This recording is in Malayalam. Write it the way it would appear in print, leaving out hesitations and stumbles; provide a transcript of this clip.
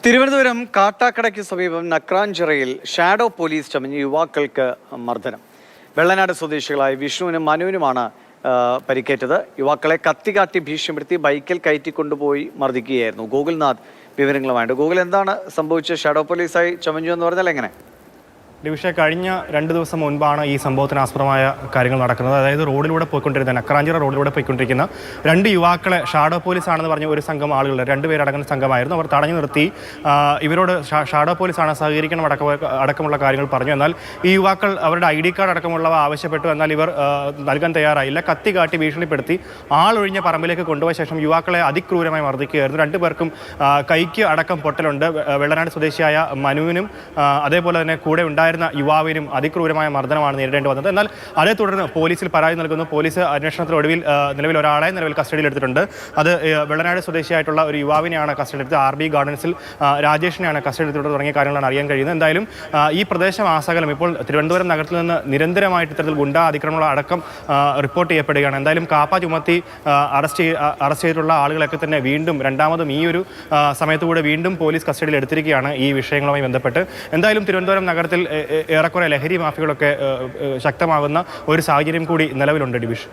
തിരുവനന്തപുരം കാട്ടാക്കടയ്ക്ക് സമീപം നക്രാഞ്ചിറയിൽ ഷാഡോ പോലീസ് ചമഞ്ഞ് യുവാക്കൾക്ക് മർദ്ദനം. വെള്ളനാട് സ്വദേശികളായ വിഷ്ണുവിനും മനുവിനുമാണ് പരിക്കേറ്റത്. യുവാക്കളെ കത്തികാട്ടി ഭീഷണിപ്പെടുത്തി ബൈക്കിൽ കയറ്റിക്കൊണ്ടുപോയി മർദ്ദിക്കുകയായിരുന്നു. ഗൂഗിൾനാഥ് വിവരങ്ങളുമായിട്ട്. ഗൂഗിൾ, എന്താണ് സംഭവിച്ചത്? ഷാഡോ പോലീസായി ചമഞ്ഞു എന്ന് പറഞ്ഞാൽ എങ്ങനെ? ഡിവിഷ കഴിഞ്ഞ 2 ദിവസം മുൻപാണ് ഈ സംഭവത്തിന് ആസ്പദമായ കാര്യങ്ങൾ നടക്കുന്നത്. അതായത് റോഡിലൂടെ പോയിക്കൊണ്ടിരുന്ന നക്രാഞ്ചിറ റോഡിലൂടെ പോയിക്കൊണ്ടിരിക്കുന്ന 2 യുവാക്കളെ ഷാഡോ പോലീസ് ആണെന്ന് പറഞ്ഞ ഒരു സംഘം ആളുകൾ, 2 പേരടങ്ങുന്ന സംഘമായിരുന്നു. അവർ തടഞ്ഞു നിർത്തി ഇവരോട് ഷാഡോ പോലീസാണ്, സഹകരിക്കണം അടക്കമുള്ള കാര്യങ്ങൾ പറഞ്ഞു. എന്നാൽ ഈ യുവാക്കൾ അവരുടെ ID കാർഡ് അടക്കമുള്ളവ ആവശ്യപ്പെട്ടു. എന്നാൽ ഇവർ നൽകാൻ തയ്യാറായില്ല. കത്തി കാട്ടി ഭീഷണിപ്പെടുത്തി ആളൊഴിഞ്ഞ പറമ്പിലേക്ക് കൊണ്ടുപോയ ശേഷം യുവാക്കളെ അതിക്രൂരമായി മർദ്ദിക്കുകയായിരുന്നു. 2 പേർക്കും കൈക്ക് അടക്കം പൊട്ടലുണ്ട്. വെള്ളനാട് സ്വദേശിയായ മനുവിനും അതേപോലെ തന്നെ കൂടെ ഉണ്ടായിരുന്ന യുവാവിനും അതിക്രൂരമായ മർദ്ദനമാണ് നേരിടേണ്ടി വന്നത്. എന്നാൽ അതേ തുടർന്ന് പോലീസിൽ പരാതി നൽകുന്നു. പോലീസ് അന്വേഷണത്തിനൊടുവിൽ നിലവിൽ ഒരാളെ കസ്റ്റഡിയിൽ എടുത്തിട്ടുണ്ട്. അത് വെള്ളനാട് സ്വദേശിയായിട്ടുള്ള ഒരു യുവാവിനെയാണ് കസ്റ്റഡിയിൽ എടുത്തത്. RB ഗാർഡൻസിൽ രാജേഷിനെയാണ് കസ്റ്റഡിയിൽ എടുത്തിട്ട് തുടങ്ങിയ കാര്യങ്ങളാണ് അറിയാൻ കഴിയുന്നത്. എന്തായാലും ഈ പ്രദേശം ആസകലം ഇപ്പോൾ തിരുവനന്തപുരം നഗരത്തിൽ നിന്ന് നിരന്തരമായിട്ട് ഇത്തരത്തിൽ ഗുണ്ടാ അതിക്രമങ്ങൾ അടക്കം റിപ്പോർട്ട് ചെയ്യപ്പെടുകയാണ്. എന്തായാലും കാപ്പ ചുമത്തി അറസ്റ്റ് ചെയ്തിട്ടുള്ള ആളുകളൊക്കെ തന്നെ വീണ്ടും രണ്ടാമതും ഈ ഒരു സമയത്തുകൂടെ വീണ്ടും പോലീസ് കസ്റ്റഡിയിൽ എടുത്തിരിക്കുകയാണ് ഈ വിഷയങ്ങളുമായി ബന്ധപ്പെട്ട്. എന്തായാലും തിരുവനന്തപുരം നഗരത്തിൽ ഏറെക്കുറെ ലഹരി മാഫിയകളൊക്കെ ശക്തമാകുന്ന ഒരു സാഹചര്യം കൂടി നിലവിലുണ്ട് ഡിവിഷൻ.